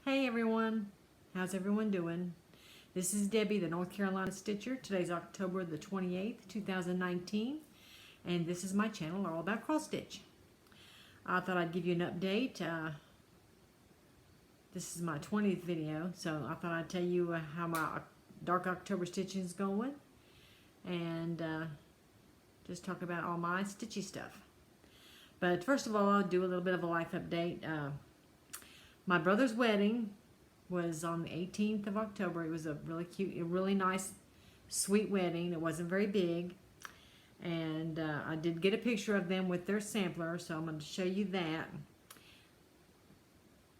Hey everyone, how's everyone doing? This is Debbie, the North Carolina Stitcher. Today's October the 28th, 2019, and this is my channel all about cross stitch. I thought I'd give you an update. This is my 20th video, so I thought I'd tell you how my dark October stitching is going, and just talk about all my stitchy stuff. But first of all, I'll do a little bit of a life update. My brother's wedding was on the 18th of October. It was a really cute, a really nice, sweet wedding. It wasn't very big. And I did get a picture of them with their sampler, so I'm going to show you that.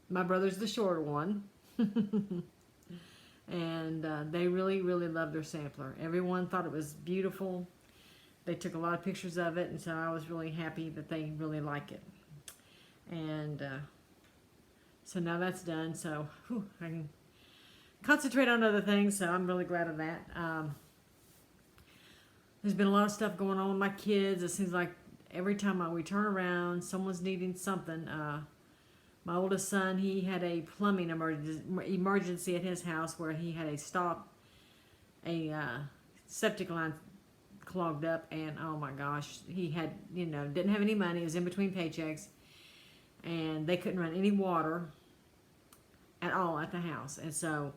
My brother's the shorter one. And they really, really loved their sampler. Everyone thought it was beautiful. They took a lot of pictures of it, and so I was really happy that they really like it. And so now that's done, so I can concentrate on other things, so I'm really glad of that. There's been a lot of stuff going on with my kids. It seems like every time we turn around, someone's needing something. My oldest son, he had a plumbing emergency at his house where he had a septic line clogged up, and oh my gosh, he had, didn't have any money. It was in between paychecks, and they couldn't run any water at all at the house. And so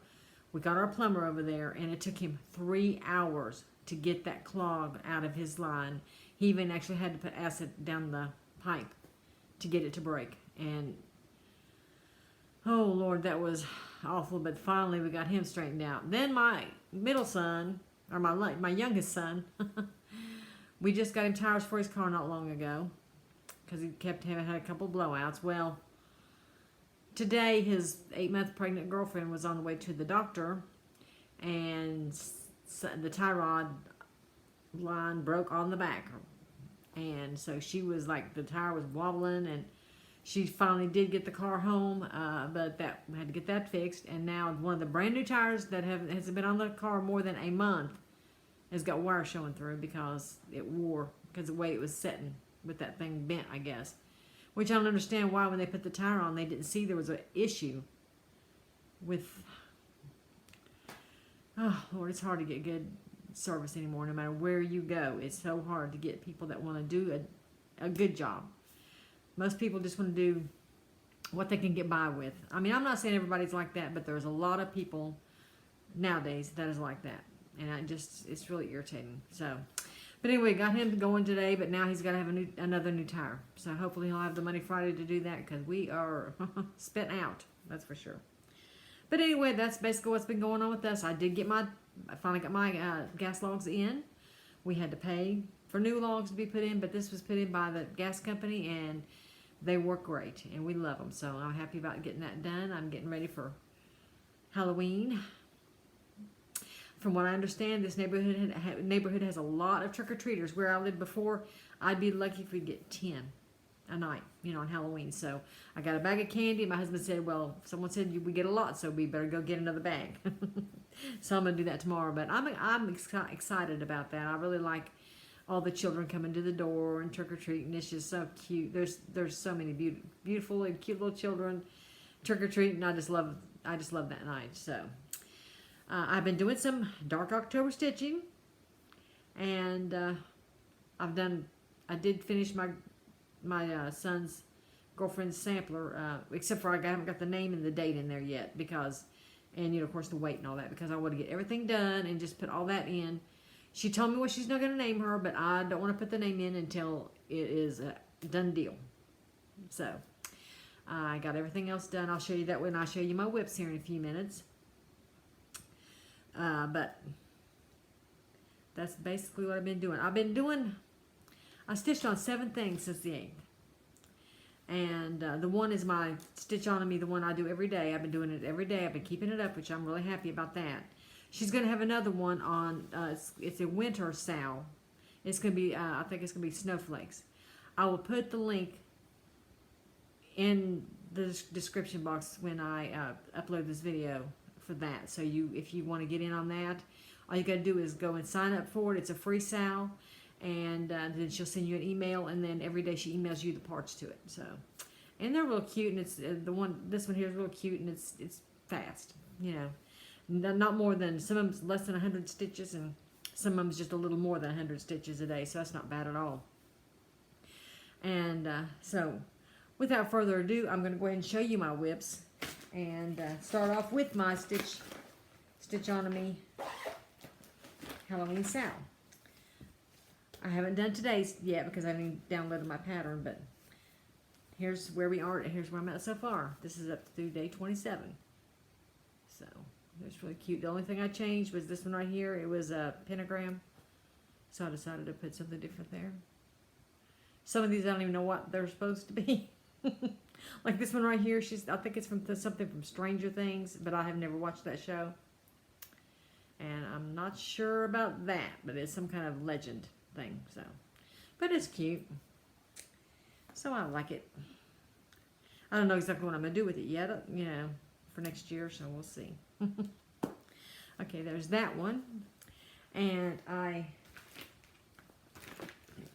we got our plumber over there, and it took him 3 hours to get that clog out of his line. He even actually had to put acid down the pipe to get it to break. And oh Lord, that was awful, but finally we got him straightened out. Then my middle son, or my youngest son, we just got him tires for his car not long ago because he had a couple blowouts. Well, today his 8-month pregnant girlfriend was on the way to the doctor, and the tie rod line broke on the back, and so she was like, the tire was wobbling, and she finally did get the car home, but that had to get that fixed. And now one of the brand new tires that hasn't been on the car more than a month has got wire showing through because it wore, because the way it was sitting with that thing bent, I guess. Which I don't understand why when they put the tire on they didn't see there was an issue with, oh Lord, it's hard to get good service anymore no matter where you go. It's so hard to get people that want to do a good job. Most people just want to do what they can get by with. I mean, I'm not saying everybody's like that, but there's a lot of people nowadays that is like that. And it's really irritating. So, but anyway, got him going today, but now he's got to have another new tire. So hopefully he'll have the money Friday to do that, because we are spent out, that's for sure. But anyway, that's basically what's been going on with us. I finally got my gas logs in. We had to pay for new logs to be put in, but this was put in by the gas company, and they work great, and we love them. So I'm happy about getting that done. I'm getting ready for Halloween. From what I understand, this neighborhood has a lot of trick-or-treaters. Where I lived before, I'd be lucky if we'd get 10 a night, on Halloween. So I got a bag of candy. My husband said, well, someone said we get a lot, so we better go get another bag. So I'm going to do that tomorrow. But I'm excited about that. I really like all the children coming to the door and trick-or-treating. It's just so cute. There's so many beautiful and cute little children trick-or-treating. I just love that night. So I've been doing some dark October stitching, and I did finish my son's girlfriend's sampler, except for I haven't got the name and the date in there yet, because, and of course the weight and all that, because I want to get everything done and just put all that in. She told me what she's not going to name her, but I don't want to put the name in until it is a done deal. So I got everything else done. I'll show you that when I show you my whips here in a few minutes. But that's basically what I've been doing. I stitched on 7 things since the 8th. And the one is my Stitch On Me, the one I do every day. I've been doing it every day. I've been keeping it up, which I'm really happy about that. She's going to have another one on, it's a winter sow. It's going to be, I think it's going to be snowflakes. I will put the link in the description box when I upload this video for that. So if you want to get in on that, all you got to do is go and sign up for it. It's a free sow, and then she'll send you an email, and then every day she emails you the parts to it. So, And they're real cute, and it's this one here is real cute, and it's fast, you know. Not more than, some of them's less than 100 stitches, and some of them's just a little more than 100 stitches a day, so that's not bad at all. And so, without further ado, I'm going to go ahead and show you my whips, and start off with my Stitch On Me Halloween Sal. I haven't done today's yet because I haven't downloaded my pattern, but here's where we are. Here's where I'm at so far. This is up through day 27. So, it's really cute. The only thing I changed was this one right here. It was a pentagram, so I decided to put something different there. Some of these I don't even know what they're supposed to be. Like this one right here, I think it's from something from Stranger Things, but I have never watched that show. And I'm not sure about that, but it's some kind of legend thing. So, but it's cute. So I like it. I don't know exactly what I'm going to do with it yet, you know, for next year, so we'll see. Okay, there's that one. And I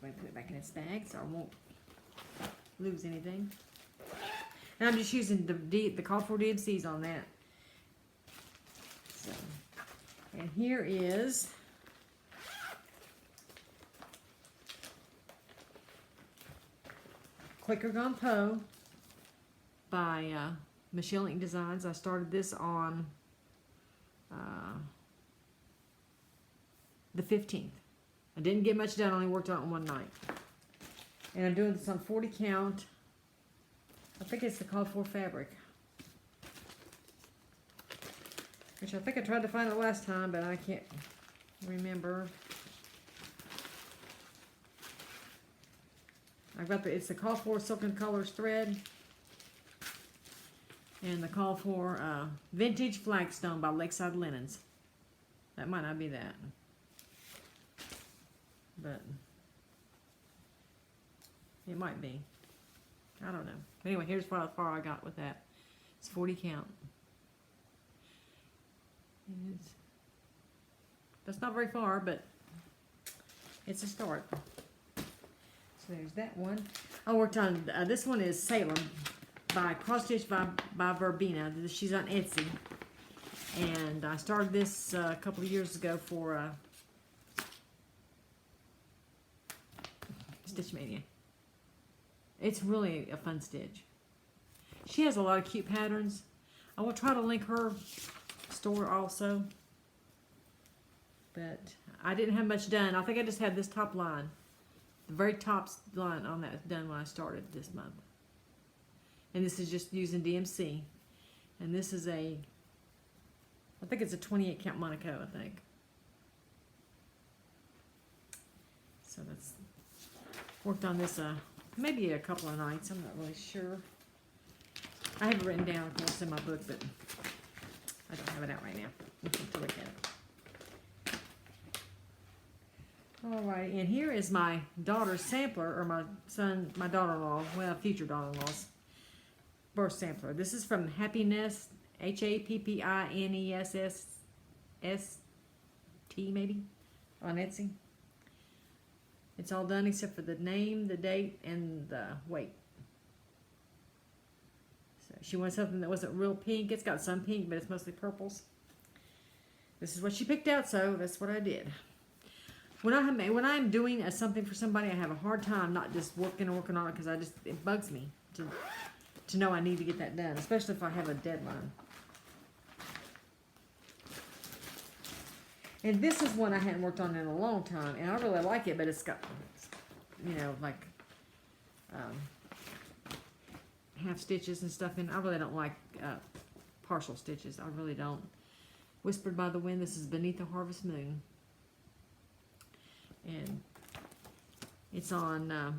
put it back in its bag so I won't lose anything. And I'm just using the call for DMCs on that. So, and here is Quicker Gone Poe by Michelle Ink Designs. I started this on the 15th. I didn't get much done, I only worked on it one night. And I'm doing this on 40 count. I think it's the called for fabric. Which I think I tried to find it last time, but I can't remember. I've got it's the call for Silken Colors thread. And the call for Vintage Flagstone by Lakeside Linens. That might not be that. But it might be. I don't know. Anyway, here's how far I got with that. It's 40 count. That's not very far, but it's a start. So there's that one. I worked on, this one is Salem by Cross Stitch by Verbena. She's on Etsy. And I started this a couple of years ago for Stitch Mania. It's really a fun stitch. She has a lot of cute patterns. I will try to link her store also. But I didn't have much done. I think I just had this top line. The very top line on that done when I started this month. And this is just using DMC. And this is I think it's a 28 count Monaco, I think. So that's worked on this maybe a couple of nights. I'm not really sure. I have it written down, of course, in my book, but I don't have it out right now. I have to look at it. Alright, and here is my daughter's sampler, or my daughter-in-law, well, future daughter-in-law's birth sampler. This is from Happinesst, Happinesst, maybe, on Etsy. It's all done except for the name, the date, and the weight. So she wanted something that wasn't real pink. It's got some pink, but it's mostly purples. This is what she picked out, so that's what I did. When I'm doing something for somebody, I have a hard time not just working on it because it bugs me to know I need to get that done, especially if I have a deadline. And this is one I hadn't worked on in a long time, and I really like it, but it's got, you know, like half stitches and stuff in. I really don't like partial stitches. I really don't. Whispered by the Wind. This is Beneath the Harvest Moon. And it's on, I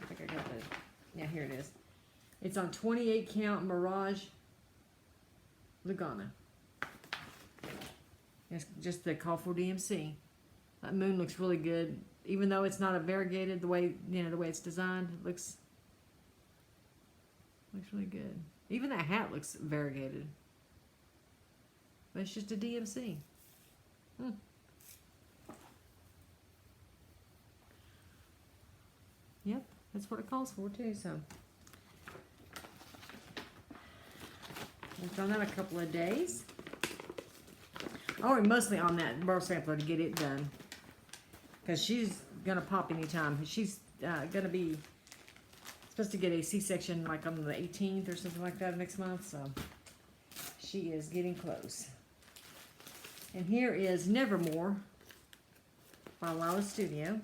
think I got the, yeah, here it is. It's on 28 count Mirage Lugana. It's just the call for DMC. That moon looks really good, even though it's not a variegated the way the way it's designed. It looks really good. Even that hat looks variegated, but it's just a DMC. Yep, that's what it calls for too, so. Worked on that a couple of days. I worked mostly on that birth sampler to get it done. Because she's going to pop anytime. She's going to be supposed to get a C-section like on the 18th or something like that next month. So she is getting close. And here is Nevermore by Lala Studio.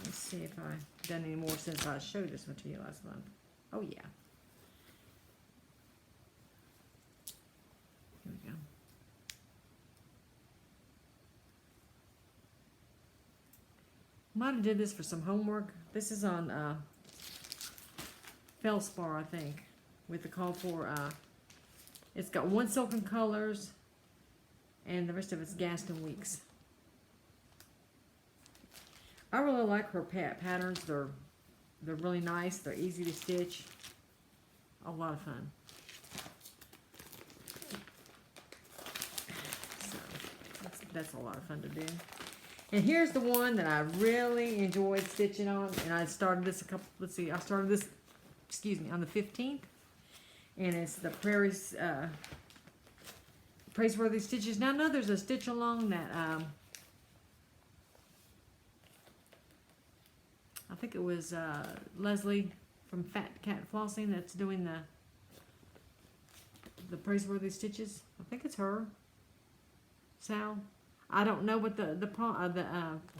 Let's see if I've done any more since I showed this one to you last month. Oh yeah. Here we go. Might have did this for some homework. This is on Feldspar, I think, with the call for, it's got 1 Silken Colors, and the rest of it's Gaston Weeks. I really like her patterns. They're really nice. They're easy to stitch. A lot of fun. So that's a lot of fun to do. And here's the one that I really enjoyed stitching on, and I started this I started this, on the 15th, and it's the Praiseworthy Stitches. Now I know there's a stitch along that, I think it was Leslie from Fat Cat Flossing that's doing the Praiseworthy Stitches. I think it's her, Sal. I don't know what the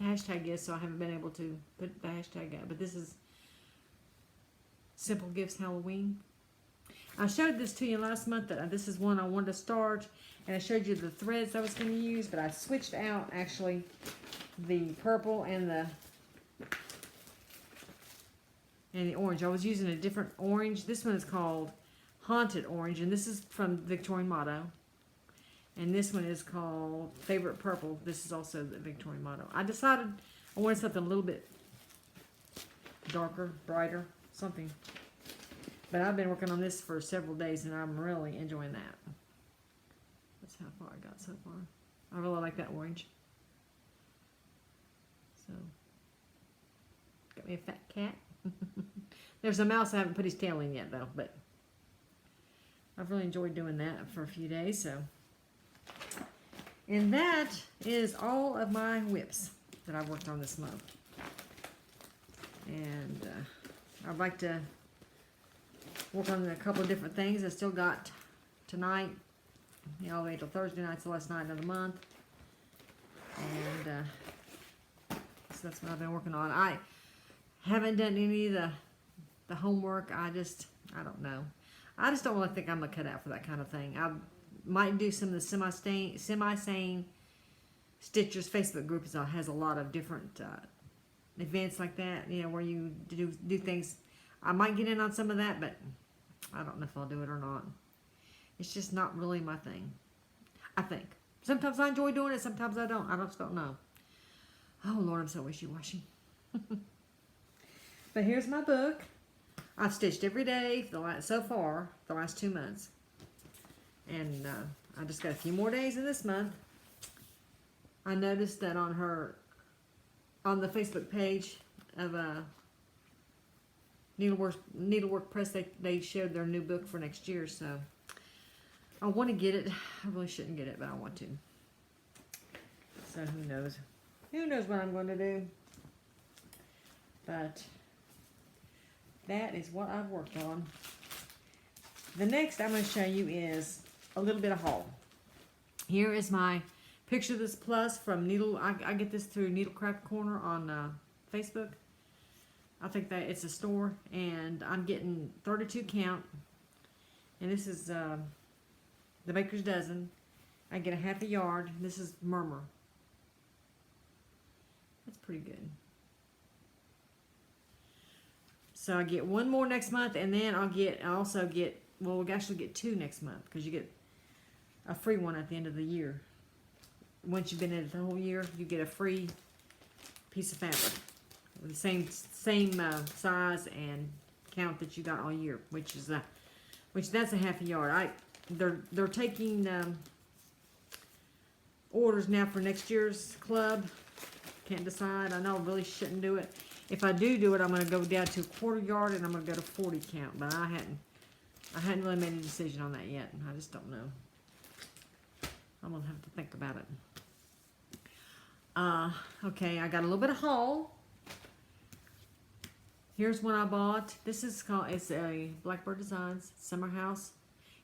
hashtag is, so I haven't been able to put the hashtag out. But this is Simple Gifts Halloween. I showed this to you last month. That this is one I wanted to start, and I showed you the threads I was going to use. But I switched out actually the purple and the orange. I was using a different orange. This one is called Haunted Orange, and this is from Victorian Motto. And this one is called Favorite Purple. This is also the Victorian Motto. I decided I wanted something a little bit darker, brighter, something. But I've been working on this for several days, and I'm really enjoying that. That's how far I got so far. I really like that orange. So, got me a fat cat. There's a mouse I haven't put his tail in yet, though. But I've really enjoyed doing that for a few days, so. And that is all of my whips that I've worked on this month. And I'd like to work on a couple of different things. I still got tonight, all the way till Thursday night's the last night of the month. And so that's what I've been working on. I haven't done any of the homework. I don't know. I just don't really think I'm going to cut out for that kind of thing. I might do some of the semi-sane Stitchers Facebook group has a lot of different events like that, where you do things. I might get in on some of that, but I don't know if I'll do it or not. It's just not really my thing, I think. Sometimes I enjoy doing it, sometimes I don't. I just don't know. Oh, Lord, I'm so wishy-washy. But here's my book. I've stitched every day so far, the last 2 months. And I just got a few more days in this month. I noticed that on the Facebook page of Needlework Press, they showed their new book for next year. So I want to get it. I really shouldn't get it, but I want to. So who knows? Who knows what I'm going to do? But that is what I've worked on. The next I'm going to show you is a little bit of haul. Here is my Picture This Plus from I get this through Needlecraft Corner on Facebook. I think that it's a store, and I'm getting 32 count. And this is the Baker's Dozen. I get a half a yard. This is Murmur. That's pretty good. So I get one more next month, and then we'll actually get 2 next month, because you get a free one at the end of the year. Once you've been in it the whole year, you get a free piece of fabric with the same size and count that you got all year, which that's a half a yard. They're taking orders now for next year's club, Can't decide. I know I really shouldn't do it. If I do it, I'm going to go down to a 1/4 yard and I'm going to go to 40 count. But I hadn't really made a decision on that yet. I just don't know. I'm going to have to think about it. Okay, I got a little bit of haul. Here's one I bought. This is called, it's a Blackbird Designs Summer House.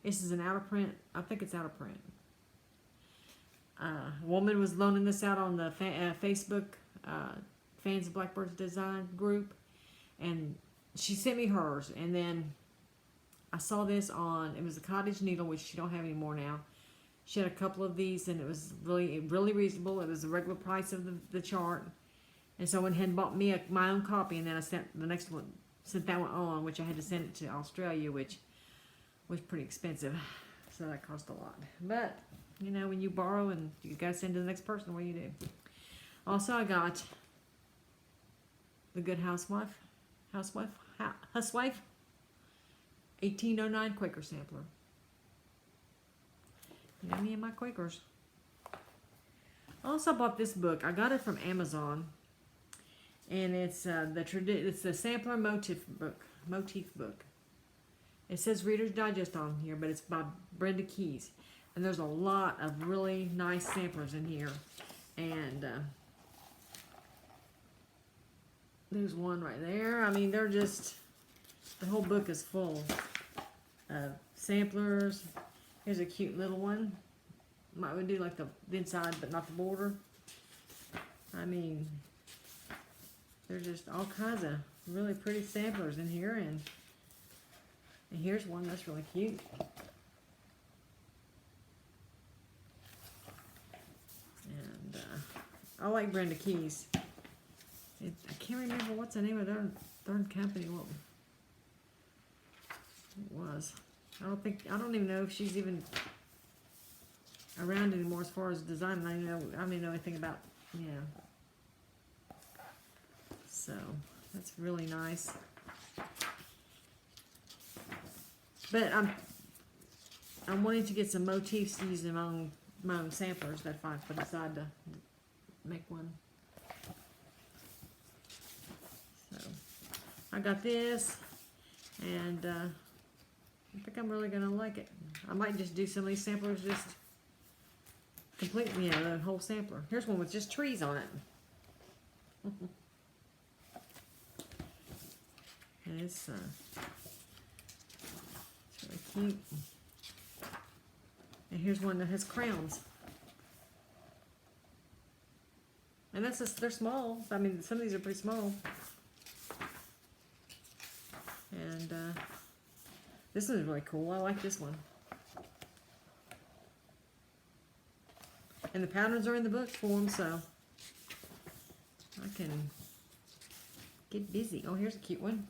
This is an out of print. I think it's out of print. A woman was loaning this out on the Facebook Fans of Blackbird Design group. And she sent me hers. And then I saw this on, it was a cottage needle, which she don't have anymore now. She had a couple of these and it was really reasonable. It was the regular price of the chart. And so I went ahead and bought me my own copy, and then I sent the next one, sent that one on, which I had to send it to Australia, which was pretty expensive. So that cost a lot. But, you know, when you borrow and you got to send to the next person, what do you do? Also, I got The Good Housewife, 1809 Quaker sampler. You know me and my Quakers. Also bought this book. I got it from Amazon. And it's the sampler motif book. It says Reader's Digest on here, but it's by Brenda Keyes. And there's a lot of really nice samplers in here. And there's one right there. I mean, they're just, the whole book is full of samplers. Here's a cute little one. Might do like the inside, but not the border. I mean, there's just all kinds of really pretty samplers in here, and here's one that's really cute. And I like Brenda Keyes. I can't remember what's the name of their company. What it was. I don't even know if she's even around anymore as far as design. I don't even know anything about, you know. So that's really nice. But I'm wanting to get some motifs using my own samplers. That's fine if I decide to make one. So I got this, and I think I'm really gonna like it. I might just do some of these samplers just completely, you know, the whole sampler. Here's one with just trees on it. And it's really cute. And here's one that has crowns. And that's just, they're small. I mean, some of these are pretty small. And this one's really cool. I like this one. And the patterns are in the book form, so I can get busy. Oh, here's a cute one.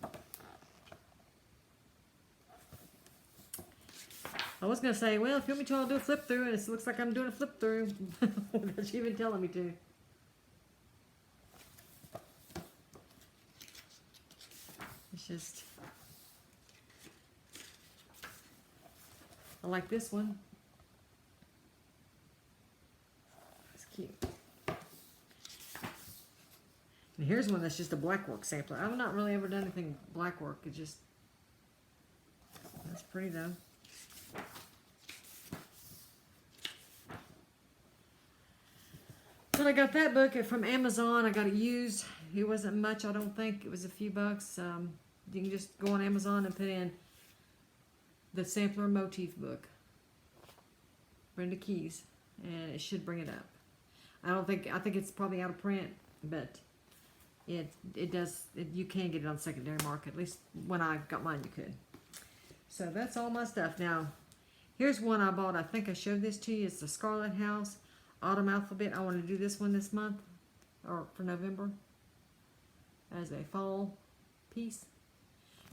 I was going to say, well, if you want me to, I'll do a flip through, and it looks like I'm doing a flip through without you even telling me to. It's just, I like this one. It's cute. And here's one that's just a blackwork sampler. I've not really ever done anything blackwork. It just, that's pretty though. But I got that book from Amazon. I got it used. It wasn't much, I don't think. It was a few bucks. You can just go on Amazon and put in the sampler motif book, Brenda Keyes, and it should bring it up. I think it's probably out of print, but it does. You can get it on the secondary market. At least when I got mine, you could. So that's all my stuff. Now, here's one I bought. I think I showed this to you. It's the Scarlet House Autumn Alphabet. I want to do this one this month, or for November, as a fall piece,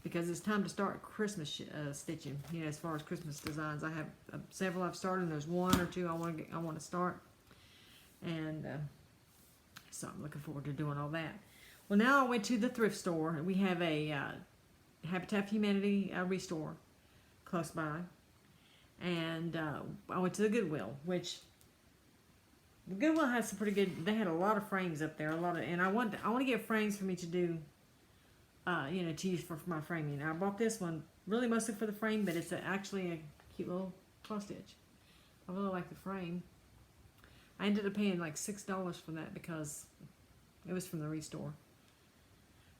because it's time to start Christmas stitching. You know, as far as Christmas designs, I have several I've started, and there's one or two I want to start, and so I'm looking forward to doing all that. Well, now I went to the thrift store, and we have a Habitat for Humanity restore close by, and I went to the Goodwill, which The Goodwill has some pretty good. They had a lot of frames up there, and I want to get frames for me to do, to use for my framing. I bought this one really mostly for the frame, but it's actually a cute little cross stitch. I really like the frame. I ended up paying like $6 for that because it was from the Restore.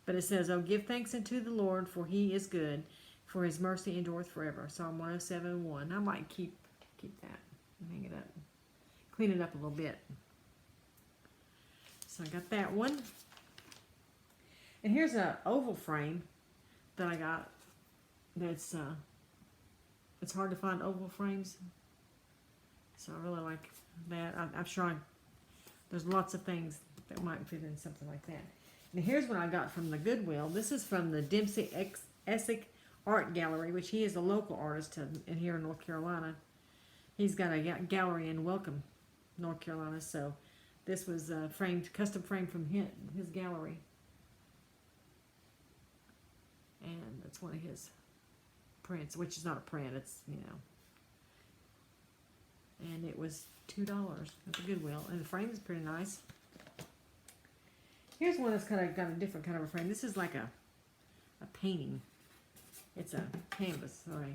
But it says, "Oh, give thanks unto the Lord, for He is good, for His mercy endureth forever." Psalm 107:1. I might keep that and hang it up, clean it up a little bit. So I got that one. And here's an oval frame that I got. That's it's hard to find oval frames, so I really like that. I'm sure there's lots of things that might fit in something like that. And here's what I got from the Goodwill. This is from the Dempsey Essex Art Gallery, which he is a local artist in here in North Carolina. He's got a gallery in Welcome, North Carolina. So this was custom framed from his gallery. And that's one of his prints, which is not a print, it's, and it was $2 at the Goodwill, and the frame is pretty nice. Here's one that's kind of got a different kind of a frame. This is like a painting. It's a canvas, sorry.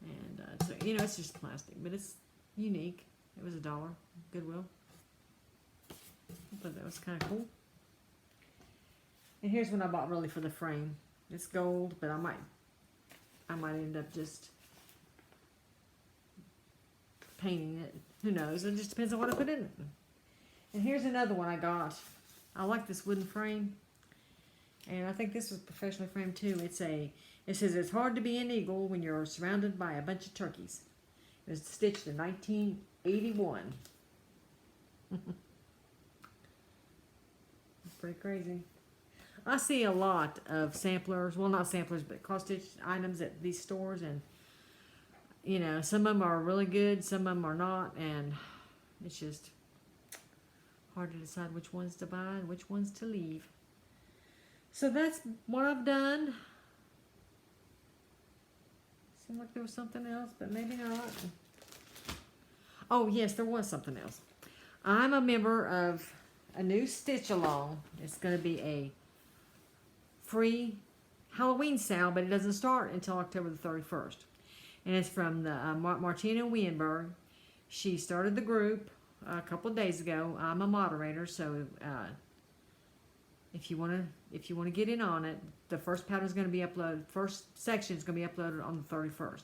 And so, it's just plastic, but it's unique. It was $1, Goodwill. I thought that was kind of cool. And here's one I bought really for the frame. It's gold, but I might end up just painting it. Who knows? It just depends on what I put in it. And here's another one I got. I like this wooden frame. And I think this was professionally framed too. It says, "It's hard to be an eagle when you're surrounded by a bunch of turkeys." It was stitched in 1981. It's pretty crazy. I see a lot of samplers, well, not samplers, but cross-stitch items at these stores, and, some of them are really good, some of them are not, and it's just hard to decide which ones to buy and which ones to leave. So that's what I've done. Seemed like there was something else, but maybe not. Oh, yes, there was something else. I'm a member of a new Stitch Along. It's going to be a free Halloween sale, but it doesn't start until October the 31st. And it's from the Martina Wienberg. She started the group a couple of days ago. I'm a moderator, so if you want to get in on it, the first pattern is going to be uploaded. First section is going to be uploaded on the 31st.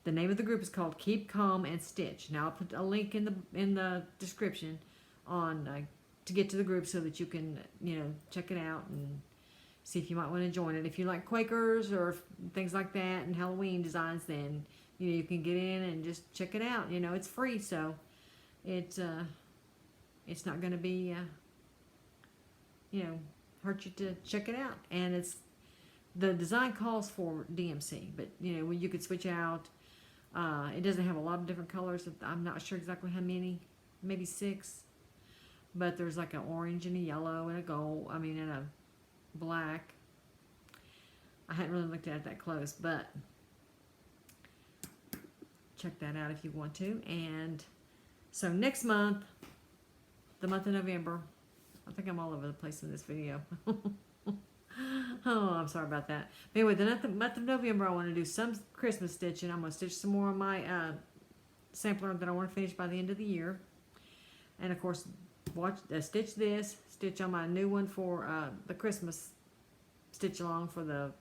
The name of the group is called Keep Calm and Stitch. Now I'll put a link in the description on to get to the group so that you can check it out and see if you might want to join it. If you like Quakers or things like that and Halloween designs, then you can get in and just check it out. It's free, so it's not going to be hurt you to check it out. And the design calls for DMC, but when you could switch out. It doesn't have a lot of different colors. I'm not sure exactly how many, maybe 6. But there's like an orange and a yellow and a gold, and a black. I hadn't really looked at it that close, but check that out if you want to. And so next month, the month of November, I think I'm all over the place in this video. Oh, I'm sorry about that. But anyway, the month of November, I want to do some Christmas stitching. I'm going to stitch some more on my sampler that I want to finish by the end of the year. And of course, stitch this, stitch on my new one for the Christmas stitch along for the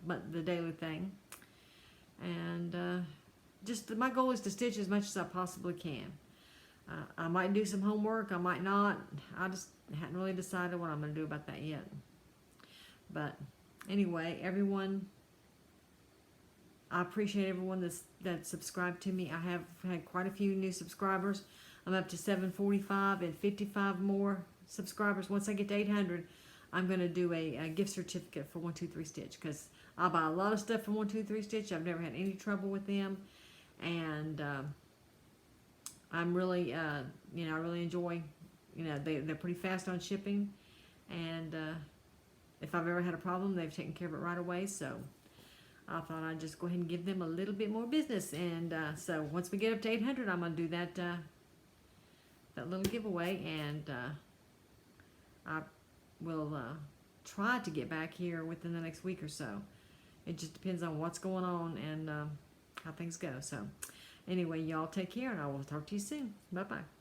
daily thing. And just my goal is to stitch as much as I possibly can. I might do some homework, I might not. I just hadn't really decided what I'm going to do about that yet. But anyway, everyone, I appreciate everyone that subscribed to me. I have had quite a few new subscribers. I'm up to 745 and 55 more subscribers. Once I get to 800, I'm going to do a gift certificate for 123 Stitch, because I buy a lot of stuff from 123 Stitch. I've never had any trouble with them, and I'm really, I really enjoy. They're pretty fast on shipping, and if I've ever had a problem, they've taken care of it right away. So I thought I'd just go ahead and give them a little bit more business. And so once we get up to 800, I'm going to do that little giveaway, and I will try to get back here within the next week or so. It just depends on what's going on and how things go. So anyway, y'all take care, and I will talk to you soon. Bye-bye.